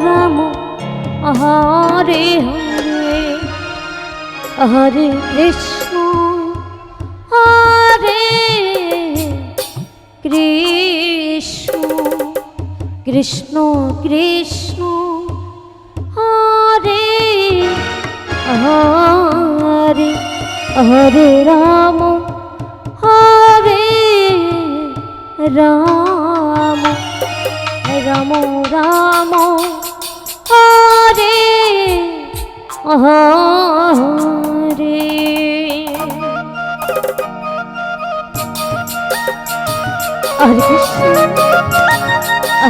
Ram Hare Hare Hare Krishna Hare Krishna Krishna Krishna Hare Hare Hare Ram Hare Ram Ram Ram Hare Hare Hare Krishna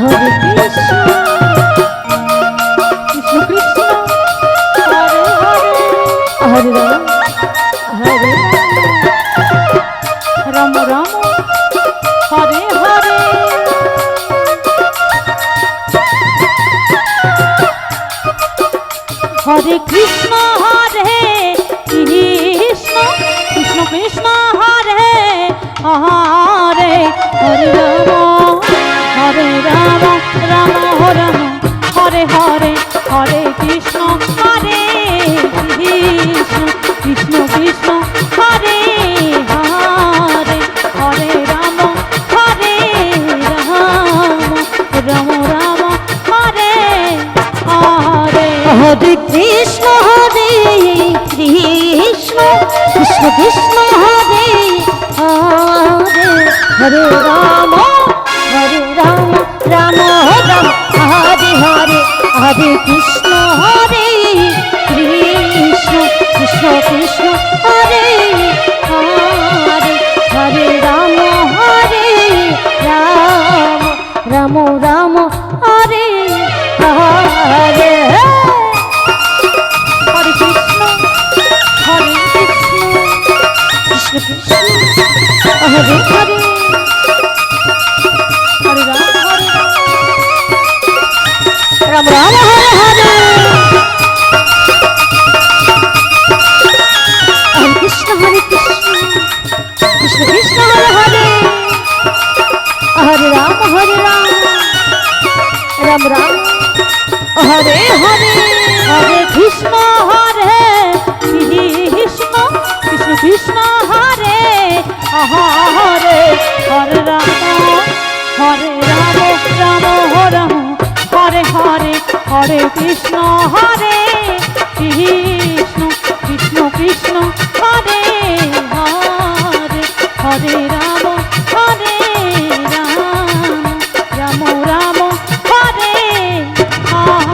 Hare Krishna Krishna Krishna Hare Hare Hare Ram Hare Ram Ram Hare Hare Hare Krishna Hare Krishna Krishna Krishna Hare Hare Hare Ram Ram Ram Hare Hare Hare Krishna Hare Krishna Krishna Krishna Hare Hare Hare Ram Hare Ram Ram Ram Hare Hare Hare Krishna Hare Krishna Krishna Krishna Hare Hare Hare Ram Ram Ram Hare Hare Hare Krishna Hare Krishna Krishna Krishna Hare Hare Hare Ram Ram Ram Hare Hare Hare Krishna Krishna Krishna Hare Hare Hare Ram Ram Ram Hare Hare Hare Krishna Krishna Krishna Hare Hare Hare Ram Ram Ram Hare Hare Hare Krishna Hare Krishna Krishna Krishna Hare Hare Hare Ram Ram Ram Hare Hare Hare Krishna Hare Krishna Krishna Krishna Hare Hare Hare Ram Ram Ram Hare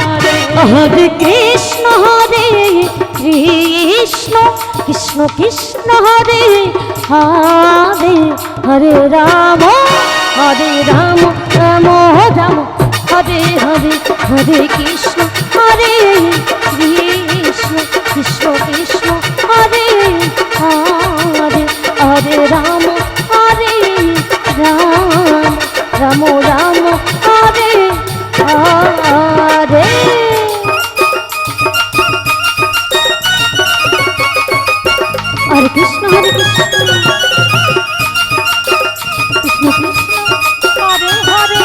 Hare Hare Krishna Hare Krishna Krishna Krishna Hare Hare Hare Ram Ram Ram Hare Hare Hare Krishna Hare Krishna Krishna Krishna Hare Hare Hare Ram Ram Ram Hare Hare Hare Krishna Krishna Krishna Hare Hare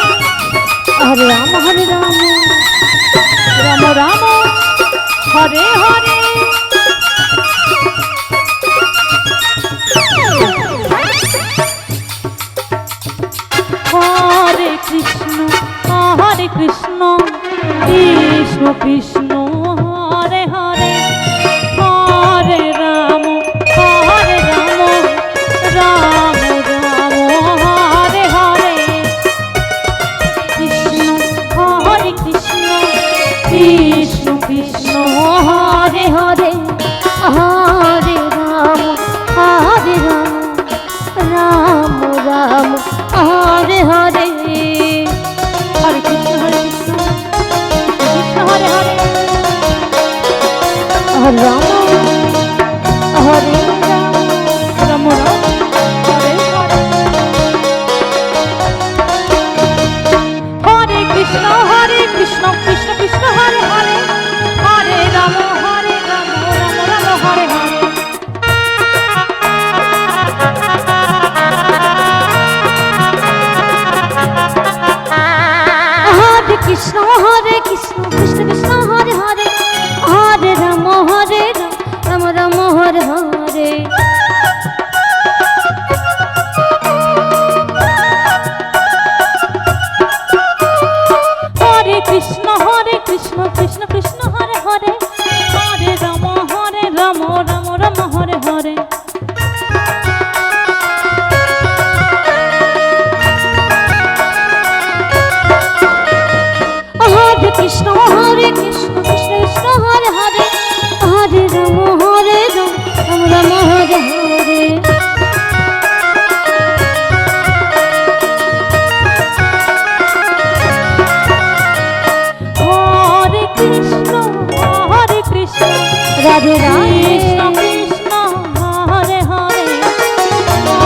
Hare Ram Ram Ram Hare Hare Hare Krishna Krishna Krishna Hare Hare Hare Ram Ram Ram Hare Hare Krishna Krishna Krishna Hare Hare Hare Ram Ram Ram Hare Hare Hare Krishna Krishna Hare Hare Hare Ram Hare Ram Ram Hare Hare Hare Krishna Krishna Krishna Hare Hare Hare Ram Ram Ram Hare Hare Krishna Krishna Krishna Hare Hare Hare Ram Ram Ram Hare Hare Hare Krishna Krishna Krishna Hare Hare Hare Ram Ram Ram Hare Hare Krishna Krishna Krishna Hare Hare Hare Ram Ram Ram Hare Hare Hare Krishna Radhe Krishna Krishna Hare Hare Hare Ram Ram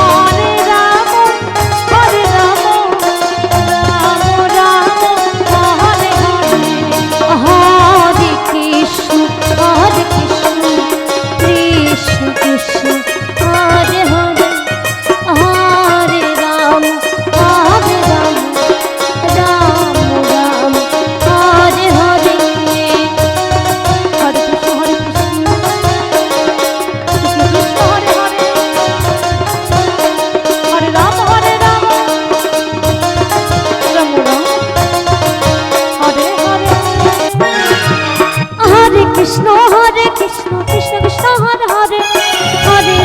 Ram Hare Hare Hare Krishna Krishna Krishna Hare Hare Hare Ram Ram Ram Ram Hare Hare Hare Krishna Krishna Krishna Hare Hare Hare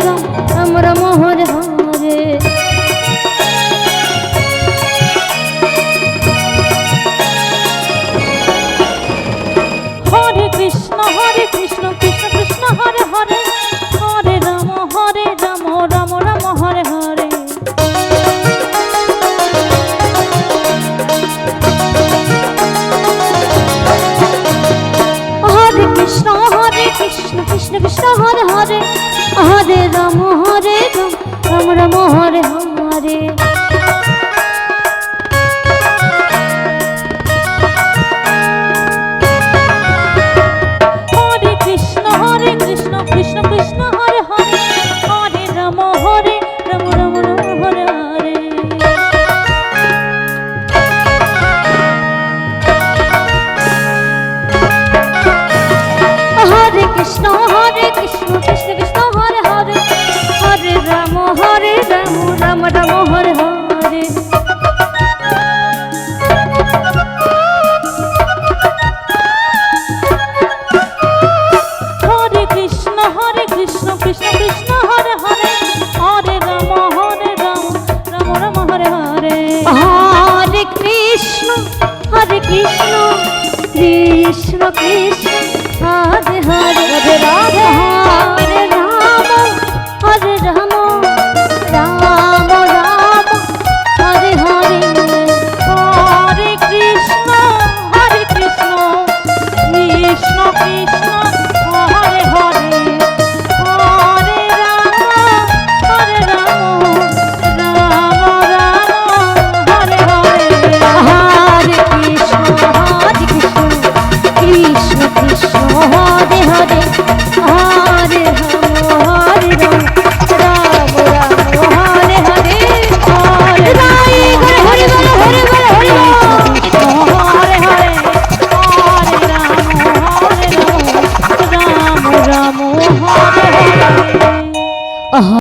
Ram Ram Ram Hare Hare Hare Krishna Krishna Krishna Hare Hare Hare Ram Ram Ram Hare Hare Hare Krishna Krishna Krishna Hare Hare Hare Ram Ram Ram Hare Hare Hare Krishna Krishna Krishna Hare Hare Hare Ram Ram Ram Hare Hare Hare Krishna Krishna Krishna Hare Hare Hare Ram Ram Ram Hare Hare Hare Krishna Krishna Krishna Hare Hare Hare Ram Ram Ram Hare Hare Hare Krishna Krishna Krishna Hare Hare Hare Ram Ram Ram Hare Hare Hare Krishna Krishna Krishna Hare Hare Hare Radhe Hare Ram Ram Ram Hare Hare Hare Krishna Krishna Krishna Hare Hare Hare Ram Ram Ram Hare Hare Hare Krishna Krishna Krishna Hare Hare Hare Ram Ram Ram Hare Hare Hare Rai Hare Hare Hare Hare Hare Hare Hare Ram Ram Ram Hare Hare